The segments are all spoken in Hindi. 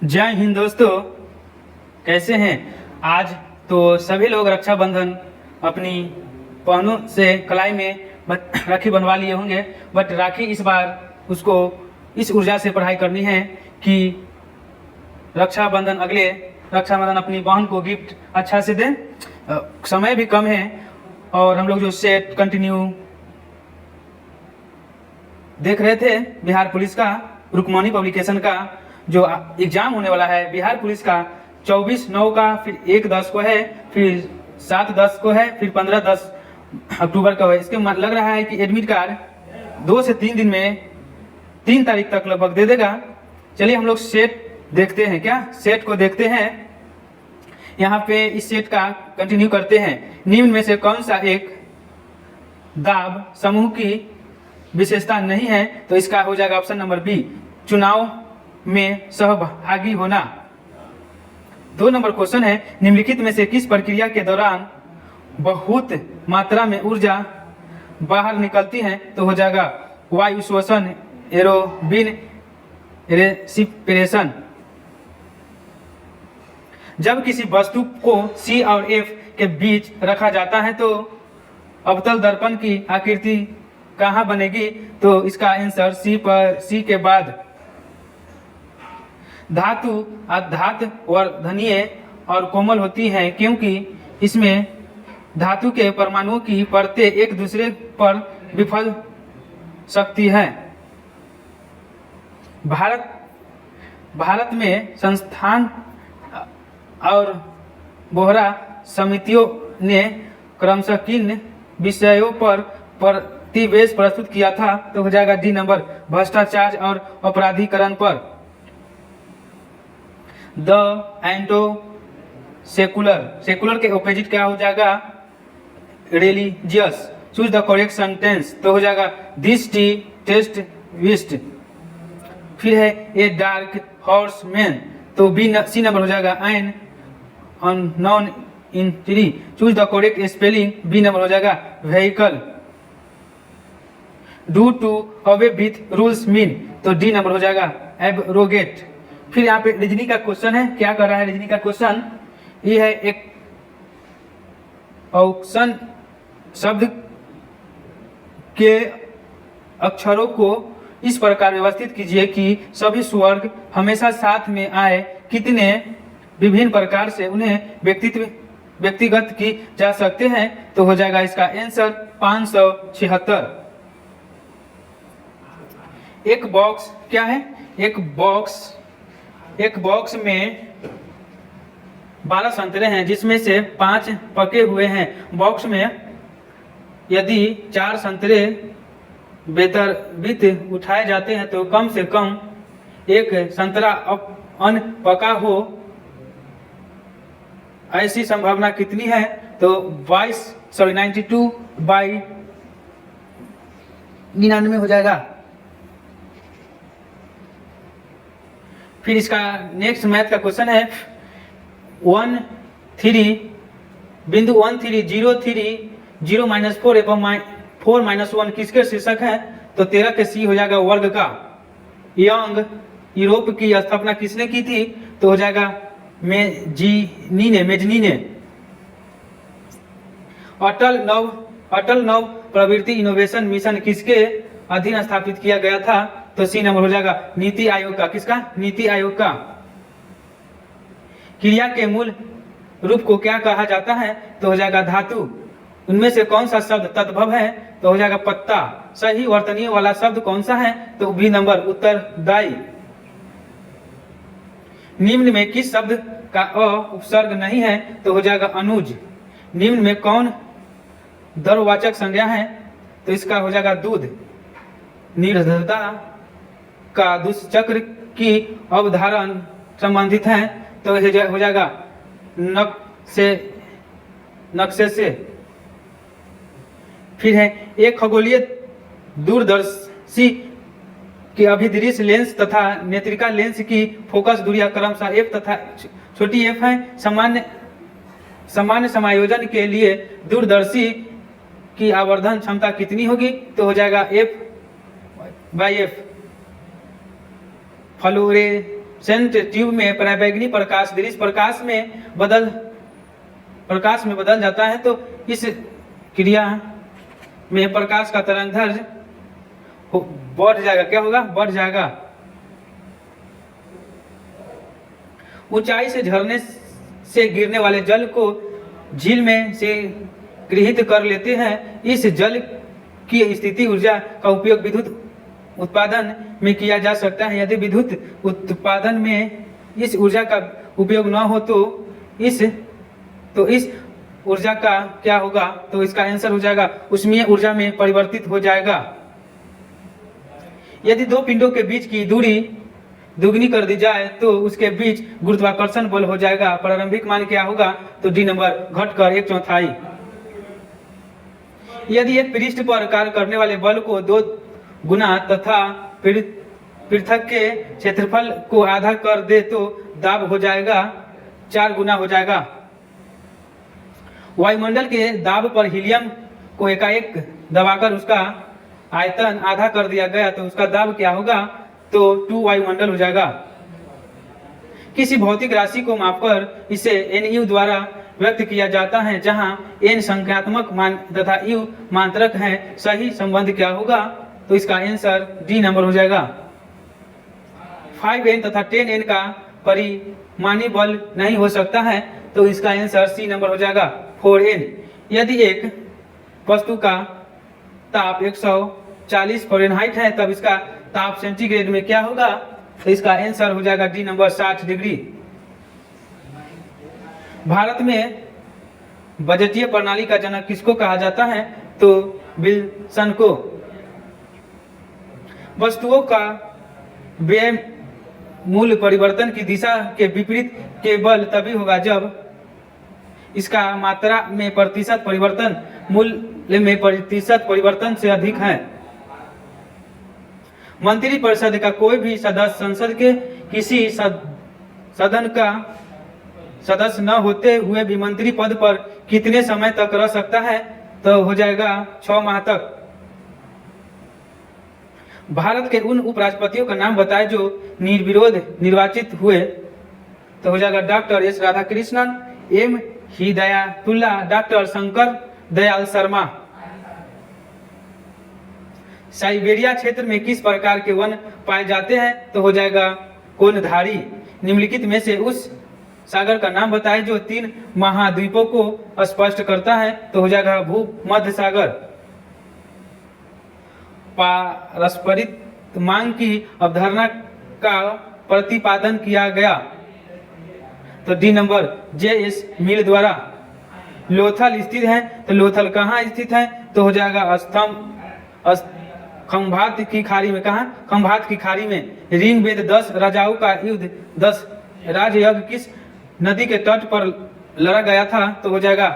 जय हिंद दोस्तों, कैसे हैं। आज तो सभी लोग रक्षाबंधन अपनी बहनों से कलाई में राखी बनवा लिए होंगे। बट राखी इस बार उसको इस ऊर्जा से पढ़ाई करनी है कि रक्षाबंधन अपनी बहन को गिफ्ट अच्छा से दें। समय भी कम है और हम लोग जो सेट कंटिन्यू देख रहे थे बिहार पुलिस का, रुकमणी पब्लिकेशन का जो एग्जाम होने वाला है बिहार पुलिस का 24/9 का, फिर 1/10 को है, फिर 7/10 को है, फिर 15-10 अक्टूबर का है। इसके लग रहा है कि एडमिट कार्ड 2 से 3 दिन में 3 तारीख तक लगभग दे देगा। चलिए हम लोग सेट देखते हैं, क्या सेट को देखते हैं। यहाँ पे इस सेट का कंटिन्यू करते हैं। निम्न में से कौन सा एक दाब समूह की विशेषता नहीं है, तो इसका हो जाएगा ऑप्शन नंबर बी, चुनाव में सहभागी होना। 2 नंबर क्वेश्चन है, निम्नलिखित में से किस प्रक्रिया के दौरान बहुत मात्रा में ऊर्जा बाहर निकलती है, तो हो जाएगा वायु श्वसन, एरोबिन रेसिपिरेशन। जब किसी वस्तु को C और F के बीच रखा जाता है तो अवतल दर्पण की आकृति कहाँ बनेगी, तो इसका आंसर C के बाद। धातु अधात वर्धनीय और कोमल होती है क्योंकि इसमें धातु के परमाणुओं की परतें एक दूसरे पर विफल सकती है। भारत में संस्थान और बोहरा समितियों ने क्रमशः किन विषयों पर प्रतिवेश प्रस्तुत किया था, तो हो जाएगा डी नंबर, भ्रष्टाचार और अपराधीकरण पर। द एंटो सेकुलर के ऑपोजिट क्या हो जाएगा, religious. Choose the correct sentence, तो हो जाएगा दिस टी टेस्ट विस्ट। फिर है ए डार्क हॉर्स मैन, तो सी नंबर हो जाएगा an unknown injury. Choose the correct spelling, B number हो जाएगा vehicle. Do to away with rules mean, तो डी नंबर हो जाएगा एब्रोगेट। फिर यहाँ पे रीजनिंग का क्वेश्चन है, क्या कर रहा है रीजनिंग का क्वेश्चन, ये है एक ऑक्शन शब्द के अक्षरों को इस प्रकार व्यवस्थित कीजिए कि सभी स्वर्ग हमेशा साथ में आए। कितने विभिन्न प्रकार से उन्हें व्यक्तिगत की जा सकते हैं, तो हो जाएगा इसका आंसर 576। एक बॉक्स क्या है, एक बॉक्स में 12 संतरे हैं जिसमें से 5 पके हुए हैं। बॉक्स में यदि 4 संतरे बेतरतीब उठाए जाते हैं तो कम से कम एक संतरा अनपका हो, ऐसी संभावना कितनी है, तो 92/99 हो जाएगा। फिर इसका नेक्स्ट मैथ का क्वेश्चन है 13.1303 4 - 1 किसके शीर्षक है, तो 13 के सी हो जाएगा वर्ग का। यंग यूरोप की स्थापना किसने की थी, तो हो जाएगा मेजनी ने। अटल नव प्रवृत्ति इनोवेशन मिशन किसके अधीन स्थापित किया गया था, तो सी नंबर हो जाएगा नीति आयोग का। किसका, नीति आयोग का। क्रिया के मूल रूप को क्या कहा जाता है, तो हो जाएगा धातु। उनमें से कौन सा शब्द तद्भव है, तो हो जाएगा पत्ता। सही वर्तनीय वाला शब्द कौन सा है, तो बी नंबर उत्तरदायी। निम्न में किस शब्द का अ उपसर्ग नहीं है, तो हो जाएगा अनुज। निम्न में कौन द्रववाचक संज्ञा है, तो इसका हो जाएगा दूध। निर्धरता का दुष्चक्र की अवधारण संबंधित है, तो हो जाएगा नक्शे से। फिर है एक खगोलीय दूरदर्शी की अभिदृश्य लेंस तथा नेत्रिका लेंस की फोकस दूरियां क्रमशः f तथा छोटी f है। सामान्य समायोजन के लिए दूरदर्शी की आवर्धन क्षमता कितनी होगी, तो हो जाएगा f/f। फ्लोरेसेंस फ्लोरोसेंट ट्यूब में पराबैंगनी प्रकाश दृश्य प्रकाश में बदल जाता है, तो इस क्रिया में प्रकाश का तरंगदैर्घ्य बढ़ जाएगा। क्या होगा? बढ़ जाएगा। ऊंचाई से झरने से गिरने वाले जल को झील में से गृहीत कर लेते हैं। इस जल की स्थिति ऊर्जा का उपयोग विद्युत उत्पादन में किया जा सकता है। यदि विद्युत उत्पादन में इस ऊर्जा का उपयोग न हो तो इस ऊर्जा का क्या होगा? तो इसका आंसर हो जाएगा ऊष्मीय ऊर्जा में परिवर्तित हो जाएगा। यदि दो पिंडों के बीच की दूरी दुगनी कर दी जाए तो उसके बीच गुरुत्वाकर्षण बल हो जाएगा। प्रारंभिक मान क्या होगा? तो डी नंबर घटकर 1/4। यदि एक पृष्ठ पर कार्य करने वाले बल को 2 गुना तथा पृथक के क्षेत्रफल को आधा कर दे तो दाब हो जाएगा 4 गुना हो जाएगा। वायुमंडल के दाब पर हीलियम को एकाएक दबाकर उसका आयतन आधा कर दिया गया तो उसका दाब क्या होगा? तो 2 वायुमंडल हो जाएगा। किसी भौतिक राशि को मापकर इसे NU द्वारा व्यक्त किया जाता है, जहां N संख्यात्मक मान तथा U मात्रक है। सही संबंध क्या होगा? तो इसका आंसर डी नंबर हो जाएगा। 5N तथा 10N का परिमाणी बल नहीं हो सकता है, तो इसका आंसर सी नंबर हो जाएगा 4N। यदि एक वस्तु का ताप 140 फ़ारेनहाइट है तब इसका ताप सेंटीग्रेड में क्या होगा? तो इसका आंसर हो जाएगा डी नंबर 60 डिग्री। भारत में बजटीय प्रणाली का जनक किसको कहा जाता है? तो विल्सन को। वस्तुओं का व्यय मूल्य परिवर्तन की दिशा के विपरीत केवल तभी होगा जब इसका मात्रा में प्रतिशत परिवर्तन मूल्य में प्रतिशत परिवर्तन से अधिक है। मंत्रिपरिषद का कोई भी सदस्य संसद के किसी सदन का सदस्य न होते हुए भी मंत्री पद पर कितने समय तक रह सकता है? तो हो जाएगा 6 माह तक। भारत के उन उपराष्ट्रपतियों का नाम बताएं जो निर्विरोध निर्वाचित हुए। तो हो जाएगा doctor S Radhakrishnan, M Hidayatullah, doctor Shankar Dayal Sharma. Siberia क्षेत्र में किस प्रकार के वन पाए जाते हैं? तो हो जाएगा कोनधारी। निम्नलिखित में से उस सागर का नाम बताएं जो 3 महाद्वीपों को स्पष्ट करता है। तो हो जाएगा भूमध्य सागर। पारस्परिक मांग की अवधारणा का प्रतिपादन किया गया। तो डी नंबर JS मिल द्वारा। लोथल स्थित है, तो लोथल कहाँ स्थित है? तो हो जाएगा खंभात की खाड़ी में। कहाँ? खंभात की खाड़ी में। ऋग्वेद 10 राजाओं का युद्ध 10 राजयज्ञ किस नदी के तट पर लड़ा गया था? तो हो जाएगा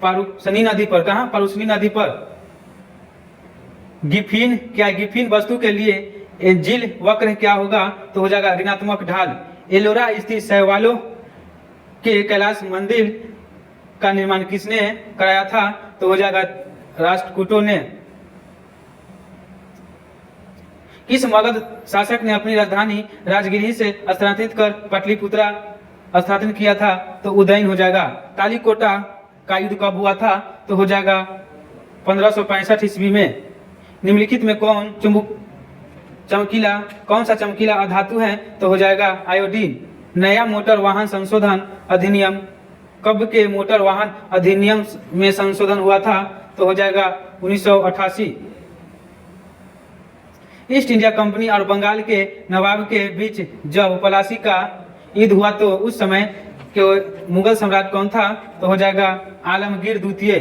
पारुसनी नदी पर। कहाँ? पारुसनी नदी पर। गिफिन क्या? गिफिन वस्तु के लिए जिल वक्र क्या होगा? तो हो जाएगा ऋणात्मक ढाल। एलोरा स्थित शैवालों के कैलाश मंदिर का निर्माण किसने कराया था? तो हो जाएगा राष्ट्रकूटों ने। किस मगध शासक ने अपनी राजधानी राजगिरी से स्थानांतरित कर पाटलिपुत्रा स्थानांतरित किया था? तो उदयन हो जाएगा। तालिकोटा का युद्ध कब हुआ था? तो हो जाएगा 1565 ईस्वी में। निम्नलिखित में कौन सा चमकीला अधातु है? तो हो जाएगा आयोडीन। नया मोटर वाहन संशोधन अधिनियम कब के मोटर वाहन अधिनियम में संशोधन हुआ था? तो हो जाएगा 1988। ईस्ट इंडिया कंपनी और बंगाल के नवाब के बीच जब पलासी का युद्ध हुआ तो उस समय के मुगल सम्राट कौन था? तो हो जाएगा आलमगीर द्वितीय।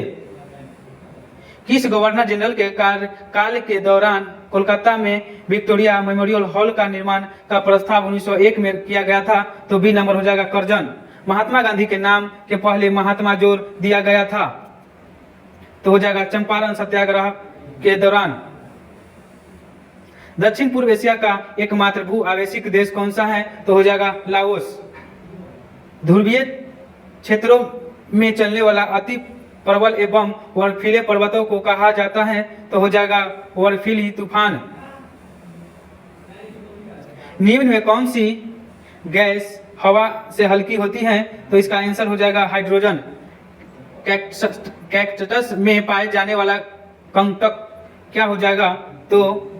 किस गवर्नर जनरल के कार्यकाल के दौरान कोलकाता में विक्टोरिया मेमोरियल हॉल का निर्माण का प्रस्ताव 1901 में किया गया था? तो बी नंबर हो जाएगा करजन। महात्मा गांधी के नाम के पहले महात्मा जोड़ दिया गया था? तो हो जाएगा चंपारण सत्याग्रह के दौरान। दक्षिण पूर्व एशिया का एकमात्र भू आवेशिक देश कौन सा है? तो हो जाएगा लाओस। ध्रुवीय क्षेत्रों में चलने वाला अति प्रबल एवं बर्फीले पर्वतों को कहा जाता है? तो हो जाएगा बर्फीली तूफान। निम्न में कौन सी गैस हवा से हल्की होती है, तो इसका आंसर हो जाएगा हाइड्रोजन। कैक्टस में पाए जाने वाला कंटक क्या हो जाएगा, तो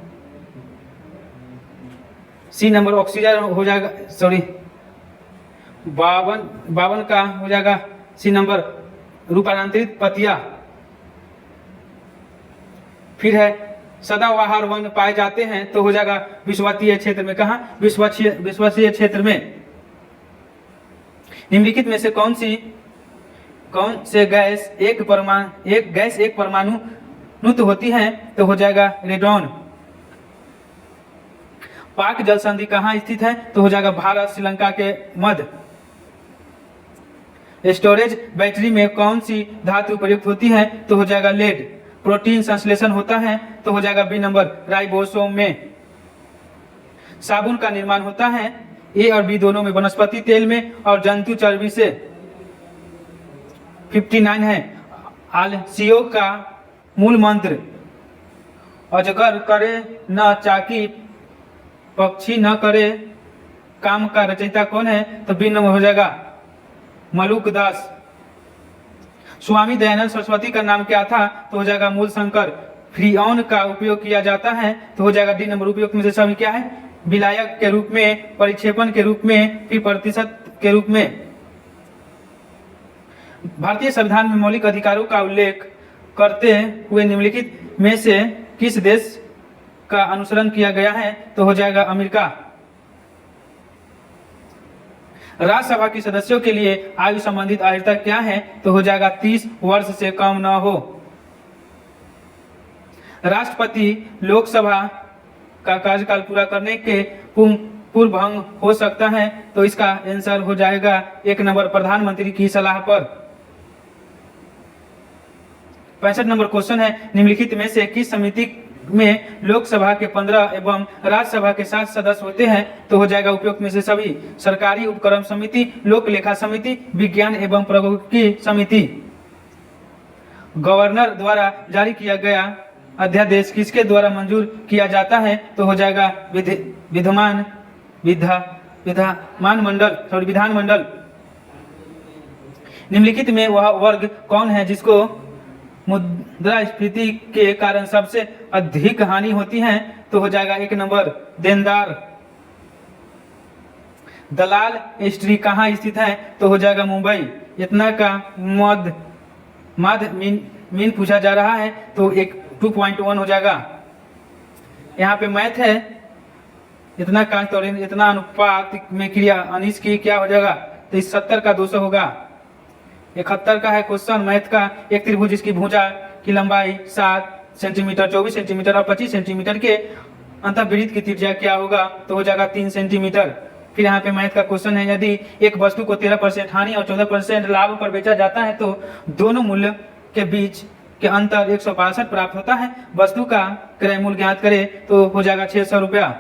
सी नंबर ऑक्सीजन हो जाएगा, सॉरी 52 का हो जाएगा सी नंबर रूपांतरित पतिया। फिर है सदाबहार वन पाए जाते हैं, तो हो जाएगा विश्ववीय क्षेत्र में। कहा, विश्ववीय क्षेत्र में। निम्नलिखित में से कौन से गैस एक परमाणु होती है, तो हो जाएगा रेडॉन। पाक जल संधि कहाँ स्थित है, तो हो जाएगा भारत श्रीलंका के मध्य। स्टोरेज बैटरी में कौन सी धातु प्रयुक्त होती है, तो हो जाएगा लेड। प्रोटीन संश्लेषण होता है, तो हो जाएगा बी नंबर राइबोसोम में। साबुन का निर्माण होता है ए और बी दोनों में, वनस्पति तेल में और जंतु चर्बी से। 59 है आलसियों का मूल मंत्र अजगर करे न चाकी पक्षी न करे काम का रचयिता कौन है, तो बी नंबर हो जाएगा मलुक दास। स्वामी दयानंद सरस्वती का नाम क्या था, तो हो जाएगा मूल शंकर। फ्रीऑन का उपयोग किया जाता है, तो हो जाएगा डी नंबर। उपयोग में से सभी क्या है, विलायक के रूप में, परिक्षेपण के रूप में, फिर प्रतिशत के रूप में। भारतीय संविधान में मौलिक अधिकारों का उल्लेख करते हुए निम्नलिखित में से किस देश का अनुसरण किया गया है, तो हो जाएगा अमेरिका। राज्यसभा के सदस्यों के लिए आयु संबंधित अर्हता क्या है, तो हो जाएगा 30 वर्ष से कम न हो। राष्ट्रपति लोकसभा का कार्यकाल पूरा करने के पूर्व भंग हो सकता है, तो इसका आंसर हो जाएगा एक नंबर प्रधानमंत्री की सलाह पर। 65 नंबर क्वेश्चन है, निम्नलिखित में से किस समिति में लोकसभा के 15 एवं राज्यसभा के 7 सदस्य होते हैं, तो हो जाएगा उपयुक्त में से सभी। सरकारी उपक्रम समिति, लोक लेखा समिति, विज्ञान एवं प्रौद्योगिकी समिति। गवर्नर द्वारा जारी किया गया अध्यादेश किसके द्वारा मंजूर किया जाता है, तो हो जाएगा विधानमंडल। निम्नलिखित में वह वर्ग कौन है जिसको मुद्रास्फीति के कारण सबसे अधिक हानि होती है, तो हो जाएगा एक नंबर देनदार। दलाल स्ट्री कहाँ स्थित है, तो हो जाएगा मुंबई। इतना का मीन पूछा जा रहा है, तो एक 2.1 हो जाएगा। यहाँ पे मैथ है, इतना का तो इतना अनुपात में क्रिया अनिश की क्या हो जाएगा, तो इस 70 का 200 होगा। 71 का है क्वेश्चन मैथ का, एक त्रिभुज जिसकी भुजा की लंबाई 7 सेंटीमीटर, 24 सेंटीमीटर और 25 सेंटीमीटर के अंतर्वृत्त की त्रिज्या क्या होगा, तो हो जाएगा 3 सेंटीमीटर। फिर यहाँ पे मैथ का क्वेश्चन है, यदि एक वस्तु को 13% हानि और 14% लाभ पर बेचा जाता है, तो दोनों मूल्य के बीच के अंतर 162 प्राप्त होता है। वस्तु का क्रय मूल्य ज्ञात करे, तो हो जाएगा 600 रुपया।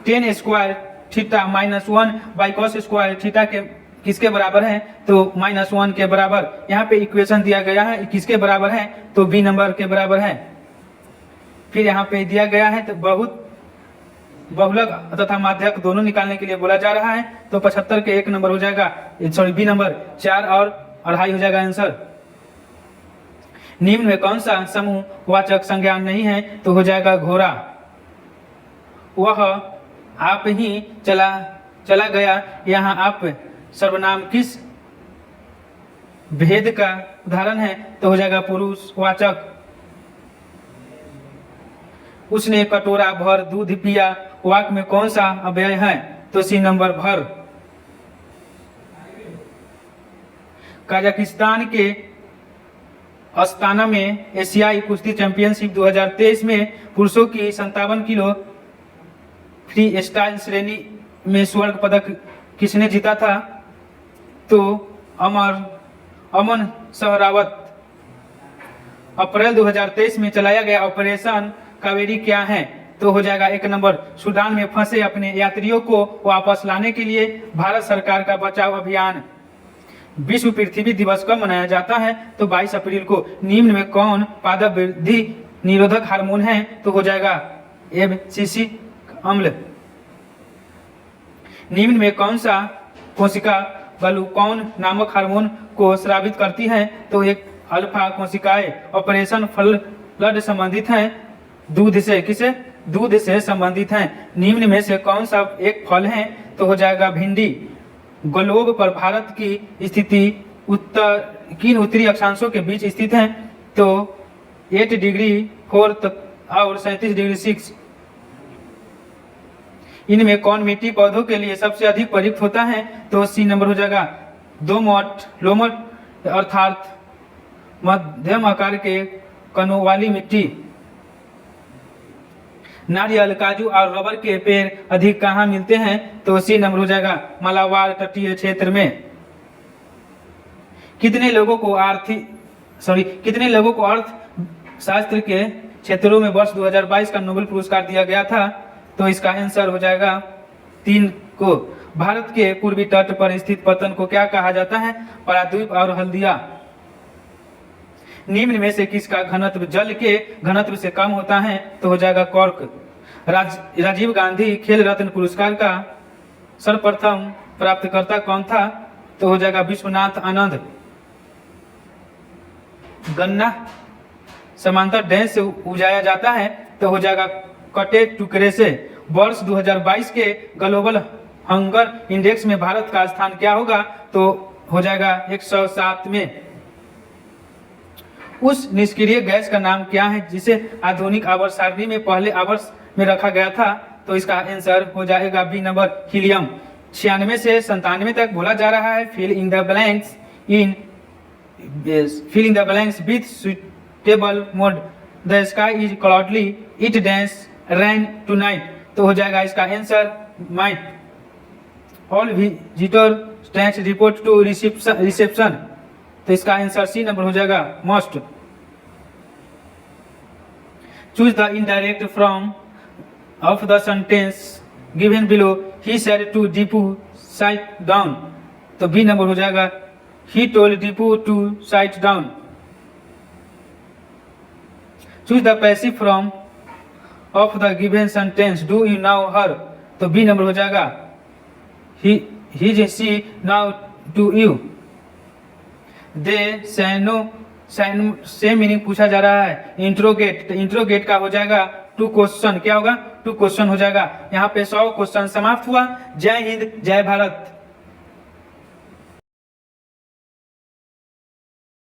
tan square theta -1 by cos square theta के किसके बराबर है, तो -1 के बराबर। यहाँ पे इक्वेशन दिया गया है किसके बराबर है, तो बी नंबर के बराबर है। फिर यहाँ पे दिया गया है तो बहुलक तथा माध्यक दोनों निकालने के लिए बोला जा रहा है, तो 75 के 1 नंबर हो जाएगा, सॉरी बी नंबर 4 और 2.5 हो जाएगा आंसर। निम्न में कौन सा समूह वाचक संज्ञा नहीं है, तो हो जाएगा घोड़ा। वह आप ही चला गया, यहाँ आप सर्वनाम किस भेद का उदाहरण है, तो हो जाएगा पुरुषवाचक। उसने कटोरा भर दूध पिया, वाक्य में कौन सा अव्यय है, तो सी नंबर भर। कजाकिस्तान के अस्ताना में एशियाई कुश्ती चैंपियनशिप 2023 में पुरुषों की 57 किलो फ्री स्टाइल श्रेणी में स्वर्ण पदक किसने जीता था, तो अमन सहरावत। अप्रैल 2023 में चलाया गया ऑपरेशन कावेरी क्या है, तो हो जाएगा 1 नंबर सूडान में फंसे अपने यात्रियों को वापस लाने के लिए भारत सरकार का बचाव अभियान। विश्व पृथ्वी दिवस कब मनाया जाता है, तो 22 अप्रैल को। निम्न में कौन पादप वृद्धि निरोधक हार्मोन है, तो हो जाएगा एब्सिसिक अम्ल। निम्न में कौन सा कोशिका ग्लूकागॉन नामक हार्मोन को स्रावित करती है? तो एक अल्फा कोशिकाएं ऑपरेशन फ्लड संबंधित हैं दूध से। किसे? दूध से संबंधित हैं। निम्न में से कौन सा एक फल है? तो हो जाएगा भिंडी। ग्लोब पर भारत की स्थिति किन उत्तरी अक्षांशों के बीच स्थित है? तो 8 डिग्री 4 और 37 डिग्री 6। इनमें कौन मिट्टी पौधों के लिए सबसे अधिक प्रयुक्त होता है? तो सी नंबर हो जाएगा दोमट लोमट अर्थात मध्यम आकार के कणों वाली मिट्टी। नारियल, काजू और रबर के पेड़ अधिक कहाँ मिलते हैं? तो सी नंबर हो जाएगा मालाबार तटीय क्षेत्र में। कितने लोगों को अर्थशास्त्र के क्षेत्रों में वर्ष 2022 का नोबेल पुरस्कार दिया गया था? तो इसका आंसर हो जाएगा 3 को। भारत के पूर्वी तट पर स्थित पतन को क्या कहा जाता है? पारादीप और हल्दिया। निम्न में से किसका घनत्व जल के घनत्व से कम होता है? तो हो जाएगा कॉर्क। राजीव गांधी खेल रत्न पुरस्कार का सर्वप्रथम प्राप्तकर्ता कौन था? तो हो जाएगा विश्वनाथ आनंद। गन्ना समांतर डैश से उपजाया जाता है? तो हो जाएगा कटे टुकड़े से। वर्ष 2022 के ग्लोबल हंगर इंडेक्स में भारत का स्थान क्या होगा? तो हो जाएगा 107 में। उस निष्क्रिय गैस का नाम क्या है जिसे आधुनिक आवर्त सारणी में पहले आवर्त में रखा गया था? तो इसका आंसर हो जाएगा बी नंबर हीलियम। 96 से 97 तक बोला जा रहा है fill in the blanks with suitable mode. The sky is cloudy, it dash rain tonight. तो हो जाएगा इसका answer might. All visitor tax report to reception. तो इसका आंसर सी नंबर हो जाएगा must. Choose the indirect from of the sentence given below. He said to Deepu sit down. तो बी नंबर हो जाएगा he told Deepu to sit down. Choose the passive from of the given sentence do you now her. तो बी नंबर हो जाएगा ही C now to you. They सैनो से मीनिंग पूछा जा रहा है इंट्रोगेट। तो इंट्रोगेट का हो जाएगा टू क्वेश्चन। क्या होगा? टू क्वेश्चन हो जाएगा। यहाँ पे 100 क्वेश्चन समाप्त हुआ। जय हिंद, जय भारत।